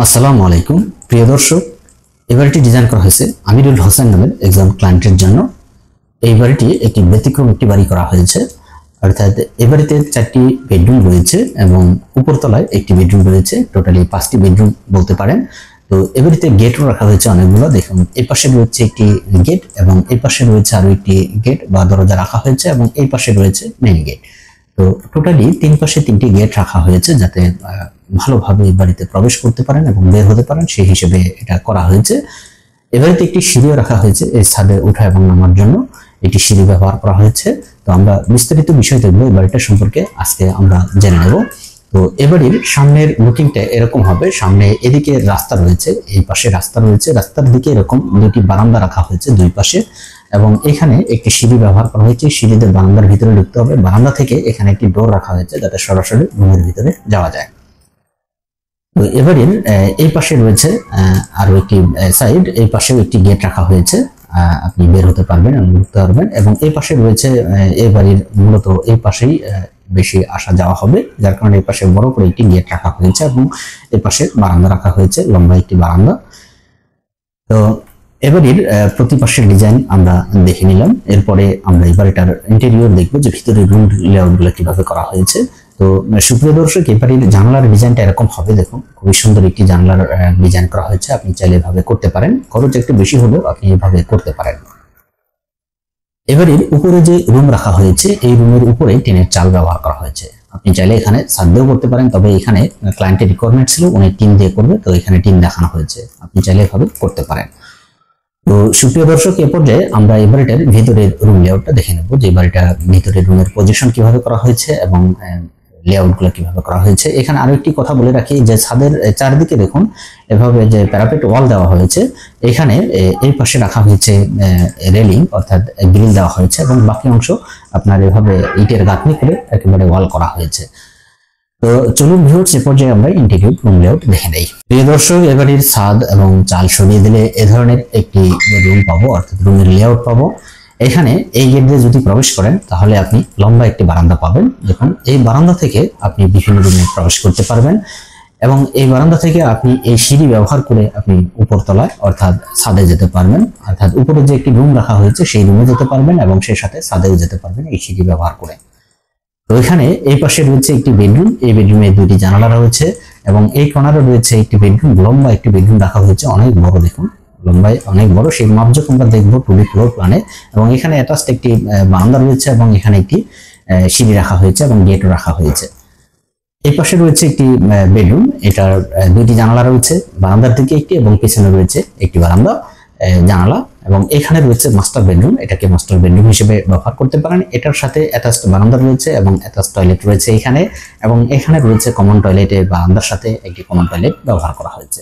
আসসালামু আলাইকুম প্রিয় দর্শক, এই বাড়িটি ডিজাইন করা হয়েছে আমিরুল হোসেন নামের একজন ক্লায়েন্টের জন্য। এই বাড়িটি একটি ব্যতিক্রম একটি বাড়ি করা হয়েছে, অর্থাৎ এই বাড়িতে 4টি বেডরুম রয়েছে এবং উপরতলায় একটি বেডরুম রয়েছে, টোটালি 5টি বেডরুম বলতে পারেন। তো এই বাড়িতে গেটও রাখা হয়েছে অনেকগুলো। দেখুন, এই পাশে রয়েছে একটি গেট এবং এই পাশে রয়েছে আরো একটি গেট বা দরজা রাখা হয়েছে এবং এই পাশে রয়েছে মেইন গেট। তো টোটালি 3 পাশে 3টি গেট রাখা হয়েছে যাতে ভালোভাবে এই বাড়িতে প্রবেশ করতে পারেন এবং বের হতে পারেন, সেই হিসেবে এটা করা হয়েছে। এই বাড়িতে একটি সিঁড়িও রাখা হয়েছে এই ছাদে ওঠা এবং নামার জন্য, একটি সিঁড়ি ব্যবহার করা হয়েছে। তো আমরা বিস্তারিত বিষয় দেখবো এই বাড়িটা সম্পর্কে আজকে আমরা জেনে নেব। তো এ বাড়ির সামনের লুকিংটা এরকম হবে। সামনে এদিকে রাস্তা রয়েছে, এই পাশে রাস্তা রয়েছে, রাস্তার দিকে এরকম 2টি বারান্দা রাখা হয়েছে দুই পাশে এবং এখানে একটি সিঁড়ি ব্যবহার করা হয়েছে। সিঁড়িতে বারান্দার ভিতরে ঢুকতে হবে। বারান্দা থেকে এখানে একটি ডোর রাখা হয়েছে যাতে সরাসরি রুমের ভিতরে যাওয়া যায়। তো এবারের এই পাশে রয়েছে আরো একটি সাইড, এই পাশেও একটি গেট রাখা হয়েছে, আপনি বের হতে পারবেন এবং ঢুকতে পারবেন। এবং এই পাশে রয়েছে এই বাড়ির মূলত এই পাশেই বেশি আসা যাওয়া হবে, যার কারণে এই পাশে বড় করে একটি গেট রাখা হয়েছে এবং এই পাশে বারান্দা রাখা হয়েছে, লম্বা একটি বারান্দা। তো এবারের প্রতি পাশের ডিজাইন আমরা দেখে নিলাম। এরপরে আমরা এই বাড়িটার ইন্টেরিয়র দেখবো যে ভিতরে রুম লেআউট গুলো কিভাবে করা হয়েছে। তো সুপ্রিয় দর্শক, এই বাড়ির জানলার ডিজাইনটা এরকম হবে। দেখুন, খুবই সুন্দর একটি জানলার ডিজাইন করা হয়েছে। আপনি চাইলে এভাবে করতে পারেন, খরচ একটু বেশি হলেও আপনি এভাবে করতে পারেন। এবারের উপরে যে রুম রাখা হয়েছে, এই রুমের উপরে টিনের চাল ব্যবহার করা হয়েছে। আপনি চাইলে এখানে ছাদ দিয়েও করতে পারেন, তবে এখানে ক্লায়েন্টের রিকোয়ারমেন্ট ছিল উনি টিন দিয়ে করবে, তো এখানে টিন দেখানো হয়েছে। আপনি চাইলে এভাবে করতে পারেন। তো সুপ্রিয় দর্শক, এ পর্যায়ে আমরা এই বাড়িটার ভিতরের রুম লেআউটটা দেখে নেব যে বাড়িটা ভিতরের রুমের পজিশন কিভাবে করা হয়েছে এবং লেআউট গুলো কিভাবে করা হয়েছে। এখানে আরো একটি কথা বলে রাখি যে ছাদের চারদিকে দেখুন এভাবে যে প্যারাপেট ওয়াল দেওয়া হয়েছে, এখানে এই পাশে রাখা হয়েছে রেলিং অর্থাৎ গ্রিল দেওয়া হয়েছে এবং বাকি অংশ আপনার এভাবে ইটের গাঁথনি করে একেবারে ওয়াল করা হয়েছে। তো চলুন ভিউয়ার্স, এ পর্যায়ে আমরা ইন্টিগ্রেট রুম লেআউট দেখে নেই। প্রিয় দর্শক, এবারের ছাদ এবং চাল সরিয়ে দিলে এ ধরনের একটি রুম পাবো, অর্থাৎ রুমের লেআউট পাবো। এখানে এই গেট দিয়ে যদি প্রবেশ করেন তাহলে আপনি লম্বা একটি বারান্দা পাবেন। দেখুন, এই বারান্দা থেকে আপনি বিভিন্ন রুমে প্রবেশ করতে পারবেন এবং এই বারান্দা থেকে আপনি এই সিঁড়ি ব্যবহার করে আপনি উপরতলায় অর্থাৎ ছাদে যেতে পারবেন। অর্থাৎ উপরে যে একটি রুম রাখা হয়েছে সেই রুমে যেতে পারবেন এবং সেই সাথে ছাদেও যেতে পারবেন এই সিঁড়ি ব্যবহার করে। তো এখানে এই পাশে রয়েছে একটি বেডরুম, এই বেডরুমে 2টি জানালা রয়েছে এবং এই কর্নারে রয়েছে একটি বেডরুম, লম্বা একটি বেডরুম রাখা হয়েছে, অনেক বড়। দেখুন, লম্বায় অনেক বড়, সেই মাপজোক আমরা দেখবো 2D ফ্লোর প্ল্যানে। এবং এখানে অ্যাটাচড একটি বারান্দা রয়েছে এবং এখানে একটি সিঁড়ি রাখা হয়েছে এবং গেটও রাখা হয়েছে। এই পাশে রয়েছে একটি বেডরুম, এটার 2টি জানালা রয়েছে, বারান্দার দিকে একটি এবং পেছনে রয়েছে একটি বারান্দা জানালা। এবং এখানে রয়েছে মাস্টার বেডরুম, এটাকে মাস্টার বেডরুম হিসেবে ব্যবহার করতে পারেন। এটার সাথে অ্যাটাচড বারান্দা রয়েছে এবং অ্যাটাচড টয়লেট রয়েছে এখানে, এবং এখানে রয়েছে কমন টয়লেটের বারান্দার সাথে একটি কমন টয়লেট ব্যবহার করা হয়েছে।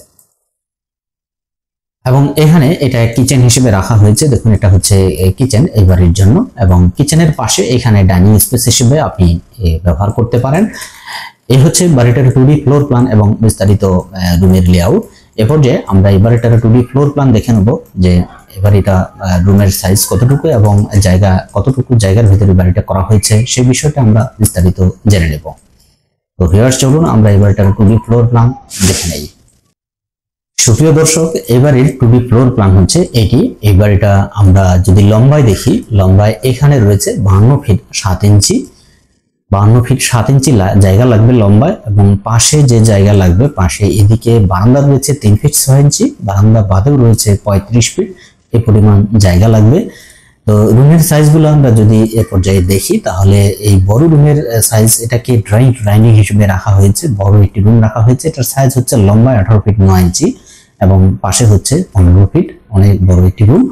এবং এখানে এটা কিচেন হিসেবে রাখা হয়েছে। দেখুন, এটা হচ্ছে কিচেন এই বাড়ির জন্য এবং কিচেনের পাশে এখানে ডাইনিং স্পেস হিসেবে আপনি ব্যবহার করতে পারেন। এই হচ্ছে বাড়িটার 2D ফ্লোর প্ল্যান এবং বিস্তারিত রুমের লেআউট। এ পর্যায়ে আমরা এই বাড়িটার 2D ফ্লোর প্ল্যান দেখে নেব যে এবার এটা রুমের সাইজ কতটুকু এবং জায়গা কতটুকু, জায়গার ভিতরে বাড়িটা করা হয়েছে সেই বিষয়টা আমরা বিস্তারিত জেনে নেব। তো ভিউয়ার্স, চলুন আমরা এই বাড়িটার 2D ফ্লোর প্ল্যান দেখে নেই। সুপ্রিয় দর্শক, এবারের 2D ফ্লোর প্ল্যান হচ্ছে এটি। এই বাড়িটা আমরা যদি লম্বায় দেখি, লম্বায় এখানে রয়েছে 52 ফিট 7 ইঞ্চি, 52 ফিট 7 ইঞ্চি জায়গা লাগবে লম্বায়। এবং পাশে যে জায়গা লাগবে, পাশে এদিকে বারান্দা রয়েছে 3 ফিট 6 ইঞ্চি, বারান্দা বাদেও রয়েছে 35 ফিট, এই পরিমাণ জায়গা লাগবে। তো রুমের সাইজগুলো আমরা যদি এ পর্যায়ে দেখি তাহলে এই বড় রুমের সাইজ, এটাকে ডাইনিং হিসেবে রাখা হয়েছে, বড় একটি রুম রাখা হয়েছে। এটার সাইজ হচ্ছে লম্বায় 18 ফিট 9 ইঞ্চি এবং পাশে হচ্ছে 15 ফিট, অনেক বড় একটি রুম।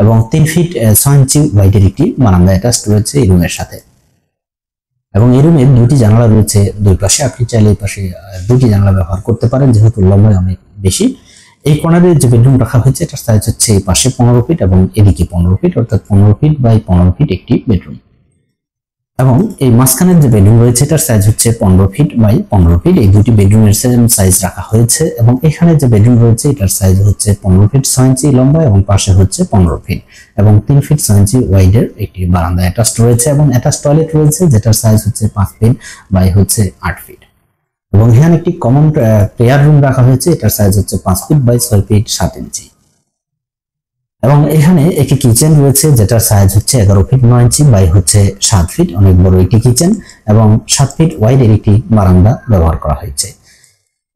এবং 3 ফিট 6 ইঞ্চি ওয়াইডের একটি বারান্দা অ্যাটাচড রয়েছে এই রুমের সাথে। এবং এই রুমের 2টি জানালা রয়েছে দুই পাশে, আপনি চাইলে এই পাশে 2টি জানালা ব্যবহার করতে পারেন যেহেতু লম্বায় অনেক বেশি। এই কর্নারে যে বেডরুম রাখা হয়েছে এটার সাইজ হচ্ছে এই পাশে 15 ফিট এবং এদিকে 15 ফিট, অর্থাৎ 15 ফিট বাই 15 ফিট একটি বেডরুম। এবং এই মাঝখানের যে বেডরুম রয়েছে এটার সাইজ হচ্ছে 15 ফিট বাই 15 ফিট, এই 2টি বেডরুমের সেম সাইজ রাখা হয়েছে। এবং এখানে যে বেডরুম রয়েছে এটার সাইজ হচ্ছে 15 ফিট 6 ইঞ্চি লম্বা এবং পাশে হচ্ছে 15 ফিট এবং 3 ফিট 6 ইঞ্চি ওয়াইডের একটি বারান্দা অ্যাটাচড রয়েছে এবং অ্যাটাচড টয়লেট রয়েছে যেটার সাইজ হচ্ছে 5 ফিট বাই হচ্ছে 8 ফিট। এবং এখানে একটি কমন প্রেয়ার রুম রাখা হয়েছে, এটার সাইজ হচ্ছে 5 ফিট বাই 6 ফিট 7 ইঞ্চি। এবং এখানে একটি কিচেন রয়েছে যেটার সাইজ হচ্ছে 11 ফিট 9 ইঞ্চি বাই হচ্ছে 7 ফিট, অনেক বড় একটি কিচেন এবং 7 ফিট ওয়াইডের একটি বারান্দা ব্যবহার করা হয়েছে।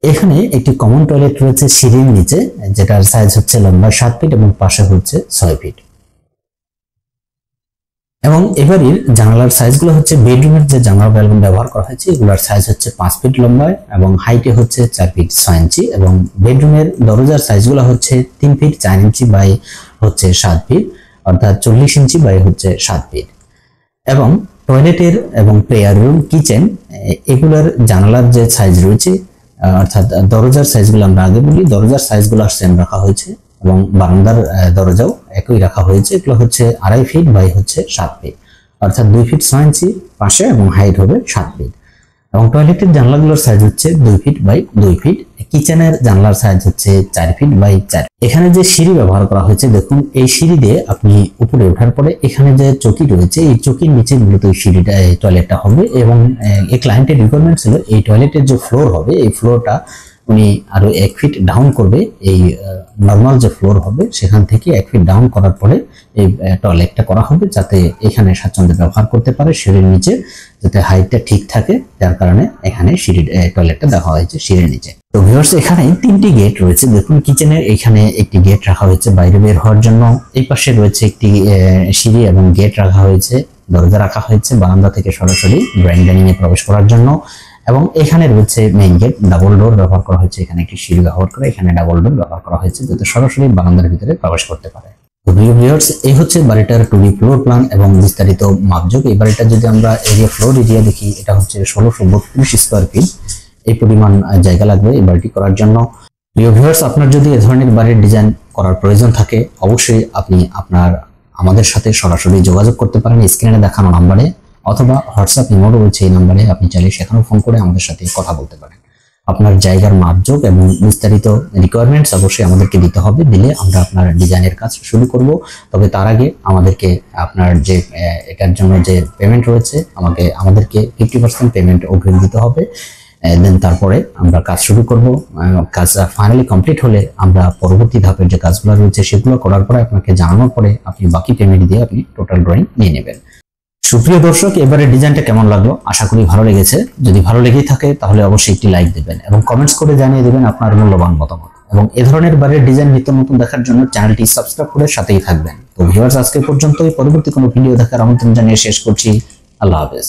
এখানে একটি কমন টয়লেট রয়েছে সিঁড়ির নিচে, যেটার সাইজ হচ্ছে লম্বা 7 ফিট এবং পাশে হচ্ছে 6 ফিট। এবং এবারের জানালার সাইজগুলো হচ্ছে বেডরুমের যে জানালা ব্যবহার করা হয়েছে এগুলোর সাইজ হচ্ছে 5 ফিট লম্বা এবং হাইটে হচ্ছে 4 ফিট 6 ইঞ্চি এবং বেডরুমের দরজার সাইজগুলো হচ্ছে 3 ফিট 4 ইঞ্চি বাই হচ্ছে 7 ফিট, অর্থাৎ 40 ইঞ্চি বাই হচ্ছে 7 ফিট। এবং টয়লেটের এবং প্রেয়ার রুম, কিচেন এগুলোর জানালার যে সাইজ রয়েছে অর্থাৎ দরজার সাইজগুলো আমরা আগে বলি, দরজার সাইজগুলো সেম রাখা হয়েছে এবং বারান্দার দরজাও একই রাখা হয়েছে। এগুলো হচ্ছে 2.5 ফিট বাই হচ্ছে 7 ফিট, অর্থাৎ 2 ফিট 6 ইঞ্চি পাশে এবং হাইট হবে 7 ফিট। এবং টয়লেটের জানলাগুলোর সাইজ হচ্ছে 2 ফিট বাই 2 ফিট। কিচেনের জানলার সাইজ হচ্ছে 4 ফিট বাই 4। এখানে যে সিঁড়ি ব্যবহার করা হয়েছে দেখুন, এই সিঁড়ি দিয়ে আপনি উপরে ওঠার পরে এখানে যে চৌকি রয়েছে এই চৌকির নিচে মূলত এই সিঁড়িটা টয়লেটটা হবে। এবং এই ক্লায়েন্টের রিকোয়ারমেন্ট ছিল এই টয়লেটের যে ফ্লোর হবে এই ফ্লোরটা উনি আরো 1 ফিট ডাউন করবে, এই নর্মাল যে ফ্লোর হবে সেখান থেকে 1 ফিট ডাউন করার পরে এই টয়লেটটা করা হবে, যাতে এখানে স্বাচ্ছন্দ্যে ব্যবহার করতে পারে সিঁড়ির নিচে, যাতে হাইটটা ঠিক থাকে, যার কারণে এখানে সিঁড়ির টয়লেটটা দেখা হয়েছে সিঁড়ির নিচে। তো ভিউয়ার্স এখানে 3টি গেট রয়েছে দেখুন, কিচেনের এখানে একটি গেট রাখা হয়েছে বাইরে বের হওয়ার জন্য, এই পাশে রয়েছে একটি সিঁড়ি এবং গেট রাখা হয়েছে, দরজা রাখা হয়েছে বারান্দা থেকে সরাসরি ড্রয়িং ডাইনিং এ প্রবেশ করার জন্য। এবং এখানে রয়েছে মেইন গেট, ডাবল ডোর ব্যবহার করা হয়েছে, এখানে একটি সিঁড়ি ব্যবহার করে এখানে ডাবল ডোর ব্যবহার করা হয়েছে যাতে সরাসরি বারান্দার ভিতরে প্রবেশ করতে পারে। তো ভিউয়ার্স এই হচ্ছে বাড়িটার 2D ফ্লোর প্ল্যান এবং বিস্তারিত মাপযোগ। এই বাড়িটা যদি আমরা এরিয়া ফ্লোর এরিয়া দেখি, এটা হচ্ছে 1632 স্কয়ার ফিট, এই পরিমাণ জায়গা লাগবে এই বাড়িটি করার জন্য। প্রিয় ভিউয়ার্স, আপনার যদি এই ধরনের বাড়ির ডিজাইন করার প্রয়োজন থাকে অবশ্যই আপনি আমাদের সাথে সরাসরি যোগাযোগ করতে পারেন স্ক্রিনে দেখানো নাম্বারে, অথবা হোয়াটসঅ্যাপ ইমো রয়েছে এই নাম্বারে, আপনি চাইলে সেখানেও ফোন করে আমাদের সাথে কথা বলতে পারেন। আপনার জায়গার মাপযোগ এবং বিস্তারিত রিকোয়ারমেন্টস অবশ্যই আমাদেরকে দিতে হবে, দিলে আমরা আপনার ডিজাইনের কাজ শুরু করব। তবে তার আগে আমাদেরকে আপনার যে এটার জন্য যে পেমেন্ট রয়েছে আমাদেরকে 50% পেমেন্ট অগ্রিম দিতে হবে। দেন তারপরে আমরা কাজ শুরু করব। কাজ ফাইনালি কমপ্লিট হলে আমরা পরবর্তী ধাপের যে কাজগুলো রয়েছে সেগুলো করার পরে আপনাকে জানানোর পরে আপনি বাকি পেমেন্ট দিয়ে আপনি টোটাল ড্রয়িং নিয়ে নেবেন। সুপ্রিয় দর্শক, এবারে ডিজাইনটা কেমন লাগলো? আশা করি ভালো লেগেছে। যদি ভালো লেগেই থাকে তাহলে অবশ্যই একটি লাইক দিবেন এবং কমেন্টস করে জানিয়ে দিবেন আপনার মূল্যবান মতামত। এবং এ ধরনের বাড়ির ডিজাইন নিত্য নতুন দেখার জন্য চ্যানেলটি সাবস্ক্রাইব করে সাথেই থাকবেন। তো ভিউয়ার্স, আজকে পর্যন্তই। পরবর্তী কোনো ভিডিও দেখার আমন্ত্রণ জানিয়ে শেষ করছি। আল্লাহ হাফেজ।